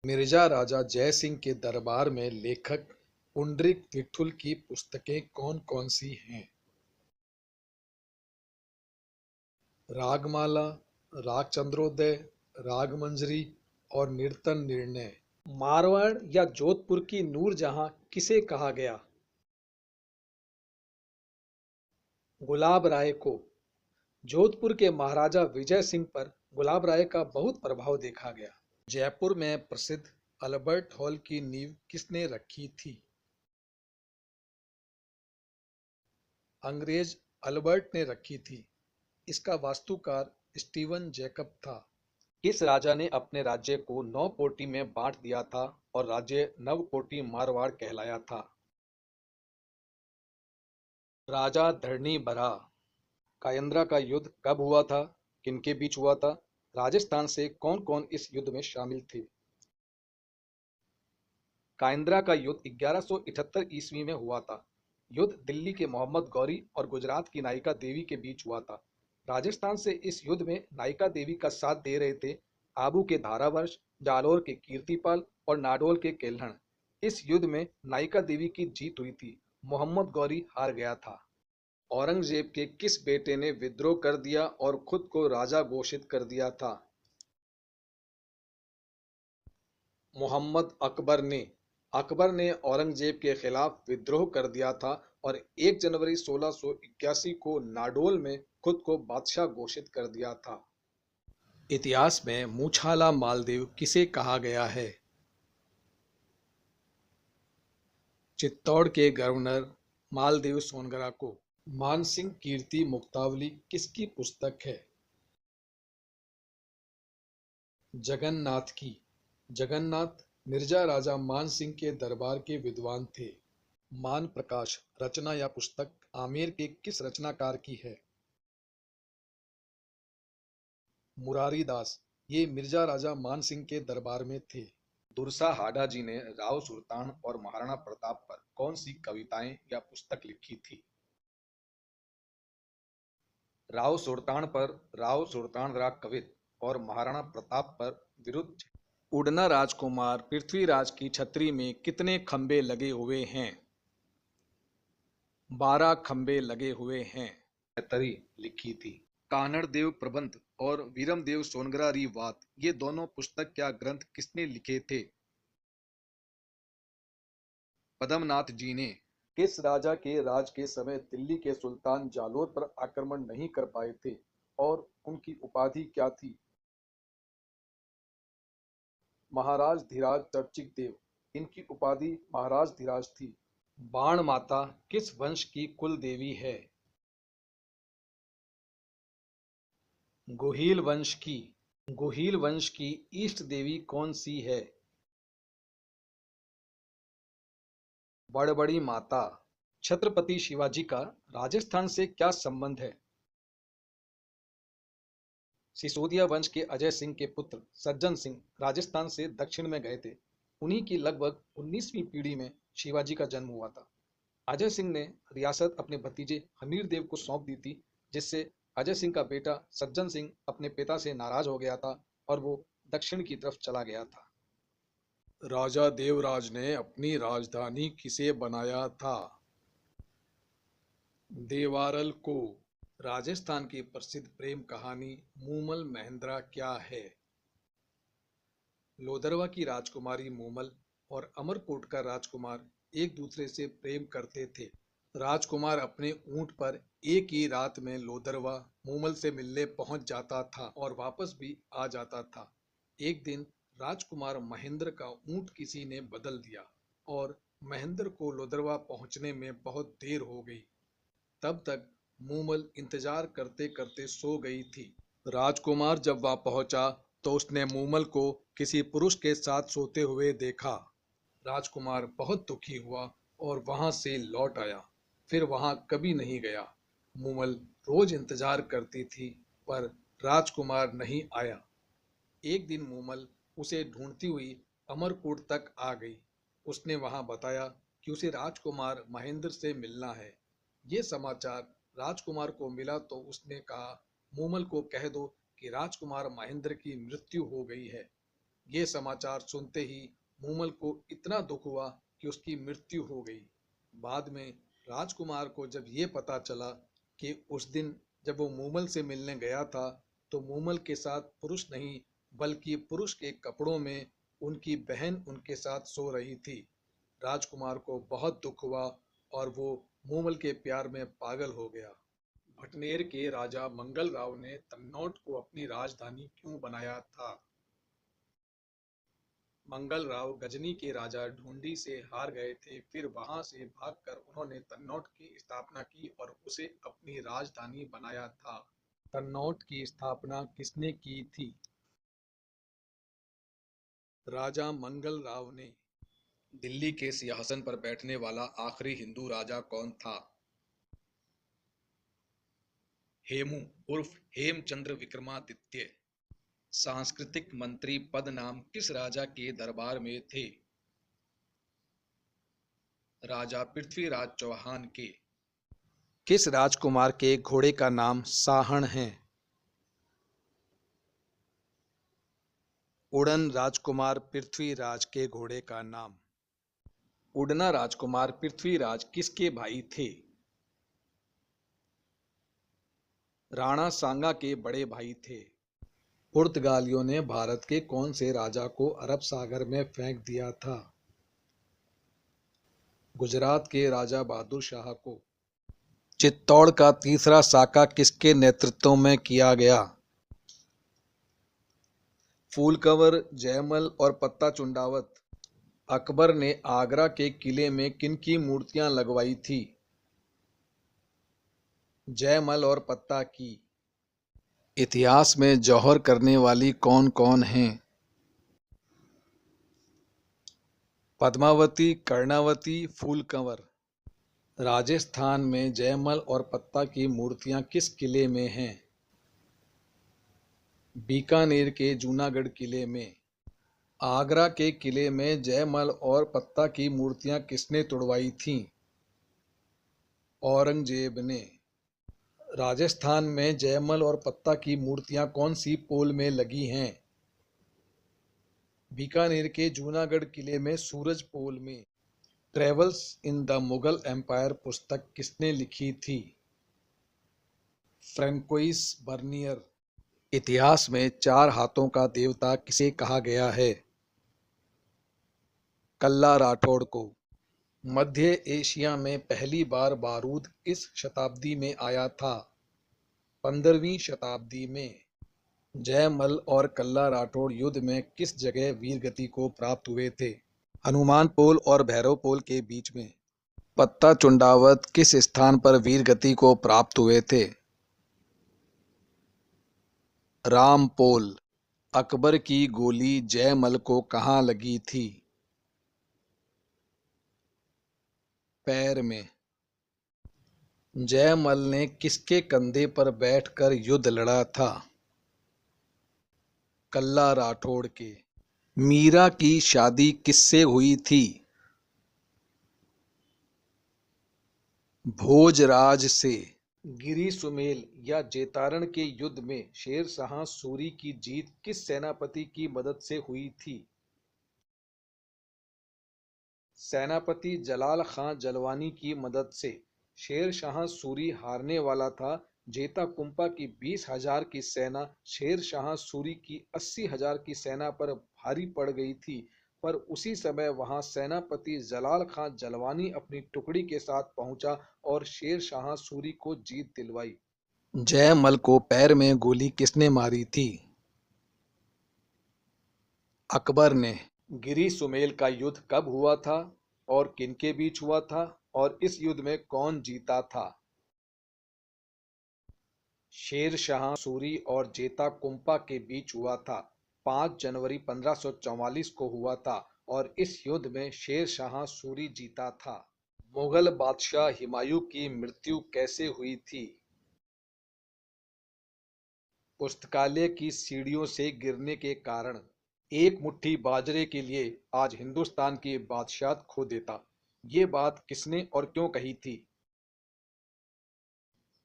मिर्जा राजा जय सिंह के दरबार में लेखक पुंडरीक विठुल की पुस्तकें कौन कौन सी हैं? रागमाला, रागचंद्रोदय, रागमंजरी और नीरतन निर्णय। मारवाड़ या जोधपुर की नूरजहां किसे कहा गया? गुलाब राय को। जोधपुर के महाराजा विजय सिंह पर गुलाब राय का बहुत प्रभाव देखा गया। जयपुर में प्रसिद्ध अल्बर्ट हॉल की नींव किसने रखी थी? अंग्रेज अल्बर्ट ने रखी थी। इसका वास्तुकार स्टीवन जैकब था। किस राजा ने अपने राज्य को 9 कोटि में बांट दिया था और राज्य नवकोटि मारवाड़ कहलाया था? राजा धरणी बरहा। कायंद्रा का युद्ध कब हुआ था? किनके बीच हुआ था? राजस्थान से कौन कौन इस युद्ध में शामिल थे? कायंद्रा का युद्ध 1178 ईस्वी में हुआ था। युद्ध दिल्ली के मोहम्मद गौरी और गुजरात की नायिका देवी के बीच हुआ था। राजस्थान से इस युद्ध में नायिका देवी का साथ दे रहे थे आबू के धारावर्ष, जालोर के कीर्तिपाल और नाडोल के केल्हण। इस युद्ध में नायिका देवी की जीत हुई थी, मोहम्मद गौरी हार गया था। औरंगजेब के किस बेटे ने विद्रोह कर दिया और खुद को राजा घोषित कर दिया था? मोहम्मद अकबर ने। अकबर ने औरंगजेब के खिलाफ विद्रोह कर दिया था और 1 जनवरी 1681 को नाडोल में खुद को बादशाह घोषित कर दिया था। इतिहास में मूछाला मालदेव किसे कहा गया है? चित्तौड़ के गवर्नर मालदेव सोनगरा को। मानसिंह कीर्ति मुक्तावली किसकी पुस्तक है? जगन्नाथ की। जगन्नाथ मिर्जा राजा मान सिंह के दरबार के विद्वान थे। मान प्रकाश रचना या पुस्तक आमेर के किस रचनाकार की है? मुरारी दास। ये मिर्जा राजा मान सिंह के दरबार में थे। दुरसा हाडा जी ने राव सुल्तान और महाराणा प्रताप पर कौन सी कविताएं या पुस्तक लिखी थी? राव सुल्तान पर राव सुल्तान राग कवित और महाराणा प्रताप पर विरुद्ध। उड़ना राजकुमार पृथ्वीराज की छतरी में कितने खंबे लगे हुए हैं? 12 खंबे लगे हुए हैं। तरी लिखी थी। कानड़ देव प्रबंध और वीरम देव सोनगरा री वात, ये दोनों पुस्तक क्या ग्रंथ किसने लिखे थे? पद्मनाथ जी ने। किस राजा के राज के समय दिल्ली के सुल्तान जालोर पर आक्रमण नहीं कर पाए थे और उनकी उपाधि क्या थी? महाराज धीराज चर्चिक देव। इनकी उपाधि महाराज धीराज थी। बाण माता किस वंश की कुल देवी है? गुहील वंश की। गुहील वंश की इष्ट देवी कौन सी है? बड़बड़ी माता। छत्रपति शिवाजी का राजस्थान से क्या संबंध है? सिसोदिया वंश के अजय सिंह के पुत्र सज्जन सिंह राजस्थान से दक्षिण में गए थे। उन्हीं की लगभग 19वीं पीढ़ी में शिवाजी का जन्म हुआ था। अजय सिंह ने रियासत अपने भतीजे हमीर देव को सौंप दी थी, जिससे अजय सिंह का बेटा सज्जन सिंह अपने पिता से नाराज हो गया था और वो दक्षिण की तरफ चला गया था। राजा देवराज ने अपनी राजधानी किसे बनाया था? देवारल को। राजस्थान की प्रसिद्ध प्रेम कहानी मूमल महेंद्रा क्या है? लोदरवा की राजकुमारी मूमल और अमरकोट का राजकुमार एक दूसरे से प्रेम करते थे। राजकुमार अपने ऊंट पर एक ही रात में लोदरवा मूमल से मिलने पहुंच जाता था और वापस भी आ जाता था। एक दिन राजकुमार महेंद्र का ऊंट किसी ने बदल दिया और महेंद्र को लोदरवा पहुंचने में बहुत देर हो गई। तब तक मूमल इंतजार करते करते सो गई थी। राजकुमार जब वहां पहुंचा तो उसने मूमल को किसी पुरुष के साथ सोते हुए देखा। राजकुमार बहुत दुखी हुआ और वहां से लौट आया, फिर वहां कभी नहीं गया। मूमल रोज इंतजार करती थी पर राजकुमार नहीं आया। एक दिन मूमल उसे ढूंढती हुई अमरकोट तक आ गई। उसने वहां बताया कि उसे राजकुमार महेंद्र से मिलना है। ये समाचार राजकुमार को मिला तो उसने कहा, मूमल को कह दो कि राजकुमार महेंद्र की मृत्यु हो गई है। ये समाचार सुनते ही मूमल को इतना दुख हुआ कि उसकी मृत्यु हो गई। बाद में राजकुमार को जब ये पता चला कि उस दिन जब वो मूमल से मिलने गया था तो मूमल के साथ पुरुष नहीं बल्कि पुरुष के कपड़ों में उनकी बहन उनके साथ सो रही थी, राजकुमार को बहुत दुख हुआ और वो मूमल के प्यार में पागल हो गया। भटनेर के राजा मंगल राव ने तन्नौट को अपनी राजधानी क्यों बनाया था? मंगल राव गजनी के राजा ढूंढी से हार गए थे, फिर वहां से भागकर उन्होंने तन्नौट की स्थापना की और उसे अपनी राजधानी बनाया था। तन्नौट की स्थापना किसने की थी? राजा मंगल राव ने। दिल्ली के सिंहासन पर बैठने वाला आखिरी हिंदू राजा कौन था? हेमू उर्फ हेमचंद्र विक्रमादित्य। सांस्कृतिक मंत्री पद नाम किस राजा के दरबार में थे? राजा पृथ्वीराज चौहान के। किस राजकुमार के घोड़े का नाम साहण है? उड़न राजकुमार पृथ्वीराज के घोड़े का नाम। उड़ना राजकुमार पृथ्वीराज किसके भाई थे? राणा सांगा के बड़े भाई थे। पुर्तगालियों ने भारत के कौन से राजा को अरब सागर में फेंक दिया था? गुजरात के राजा बहादुर शाह को। चित्तौड़ का तीसरा साका किसके नेतृत्व में किया गया? फूलकंवर, जयमल और पत्ता चुंडावत। अकबर ने आगरा के किले में किनकी मूर्तियां लगवाई थी? जयमल और पत्ता की। इतिहास में जौहर करने वाली कौन कौन हैं? पद्मावती, कर्णावती, फूलकंवर। राजस्थान में जयमल और पत्ता की मूर्तियां किस किले में हैं? बीकानेर के जूनागढ़ किले में। आगरा के किले में जयमल और पत्ता की मूर्तियां किसने तुड़वाई थीं? औरंगजेब ने। राजस्थान में जयमल और पत्ता की मूर्तियां कौन सी पोल में लगी हैं? बीकानेर के जूनागढ़ किले में सूरज पोल में। Travels in the Mughal empire पुस्तक किसने लिखी थी? Francois Bernier. इतिहास में चार हाथों का देवता किसे कहा गया है? कल्ला राठौड़ को। मध्य एशिया में पहली बार बारूद किस शताब्दी में आया था? 15वीं शताब्दी में। जयमल और कल्ला राठौड़ युद्ध में किस जगह वीरगति को प्राप्त हुए थे? हनुमान पोल और भैरव पोल के बीच में। पत्ता चुंडावत किस स्थान पर वीरगति को प्राप्त हुए थे? रामपोल। अकबर की गोली जयमल को कहाँ लगी थी? पैर में। जयमल ने किसके कंधे पर बैठकर युद्ध लड़ा था? कल्ला राठौड़ के। मीरा की शादी किससे हुई थी? भोजराज से। गिरी सुमेल या जेतारण के युद्ध में शेर शाह सूरी की जीत किस सेनापति की मदद से हुई थी? सेनापति जलाल खां जलवानी की मदद से। शेर शाह सूरी हारने वाला था। जेता कुंपा की 20,000 की सेना शेर शाह सूरी की 80,000 की सेना पर भारी पड़ गई थी, पर उसी समय वहां सेनापति जलाल खां जलवानी अपनी टुकड़ी के साथ पहुंचा और शेर शाह सूरी को जीत दिलवाई। जयमल को पैर में गोली किसने मारी थी? अकबर ने। गिरी सुमेल का युद्ध कब हुआ था और किनके बीच हुआ था और इस युद्ध में कौन जीता था? शेर शाह सूरी और जेता कुंपा के बीच हुआ था। 5 जनवरी 1544 को हुआ था और इस युद्ध में शेर शाह सूरी जीता था। मुगल बादशाह हुमायूं की मृत्यु कैसे हुई थी? पुस्तकालय की सीढ़ियों से गिरने के कारण। एक मुट्ठी बाजरे के लिए आज हिंदुस्तान की बादशाहत खो देता। ये बात किसने और क्यों कही थी?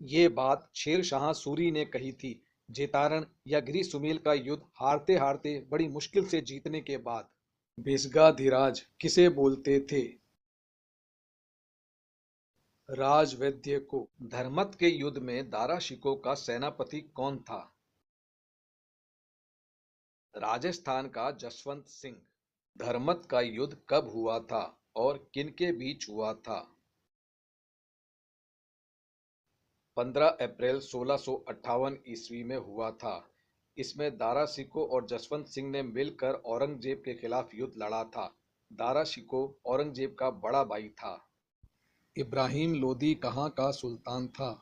ये बात शेर शाह सूरी ने कही थी। जेतारण या गिरी सुमेल का युद्ध हारते हारते बड़ी मुश्किल से जीतने के बाद विसगाधिराज किसे बोलते थे? राजवैद्य को। धर्मत के युद्ध में दारा शिकोह का सेनापति कौन था? राजस्थान का जसवंत सिंह। धर्मत का युद्ध कब हुआ था और किनके बीच हुआ था? 15 अप्रैल 1658 ईस्वी में हुआ था। इसमें दारा शिकोह और जसवंत सिंह ने मिलकर औरंगजेब के खिलाफ युद्ध लड़ा था। दारा शिकोह औरंगजेब का बड़ा भाई था। इब्राहिम लोदी कहाँ का सुल्तान था?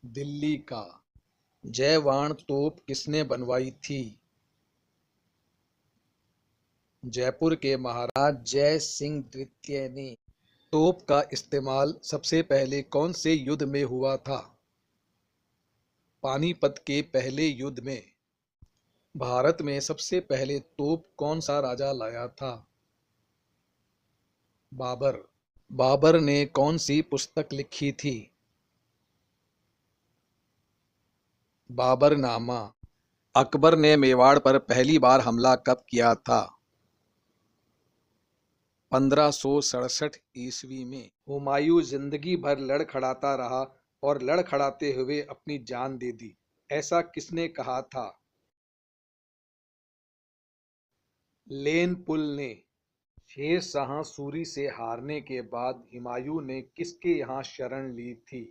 दिल्ली का। जयवाण तोप किसने बनवाई थी? जयपुर के महाराज जय सिंह द्वितीय ने। तोप का इस्तेमाल सबसे पहले कौन से युद्ध में हुआ था? पानीपत के पहले युद्ध में। भारत में सबसे पहले तोप कौन सा राजा लाया था? बाबर। बाबर ने कौन सी पुस्तक लिखी थी? बाबरनामा। अकबर ने मेवाड़ पर पहली बार हमला कब किया था? 1567 ईस्वी में। हुमायूं जिंदगी भर लड़खड़ाता रहा और लड़खड़ाते हुए अपनी जान दे दी, ऐसा किसने कहा था? लेनपुल ने। शेर शाह सूरी से हारने के बाद हुमायूं ने किसके यहाँ शरण ली थी?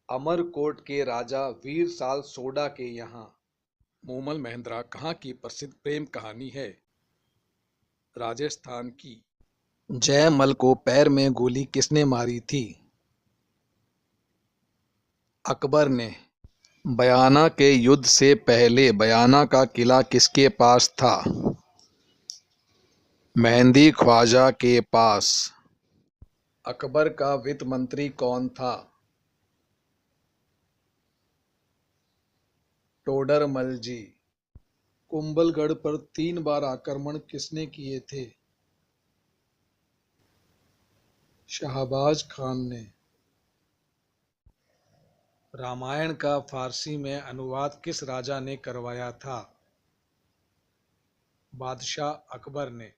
अमरकोट के राजा वीर साल सोडा के यहाँ। मूमल महेंद्रा कहाँ की प्रसिद्ध प्रेम कहानी है? राजस्थान की। जयमल को पैर में गोली किसने मारी थी? अकबर ने। बयाना के युद्ध से पहले बयाना का किला किसके पास था? मेहंदी ख्वाजा के पास। अकबर का वित्त मंत्री कौन था? टोडरमल जी। कुंभलगढ़ पर 3 बार आक्रमण किसने किए थे? शहबाज खान ने। रामायण का फारसी में अनुवाद किस राजा ने करवाया था? बादशाह अकबर ने।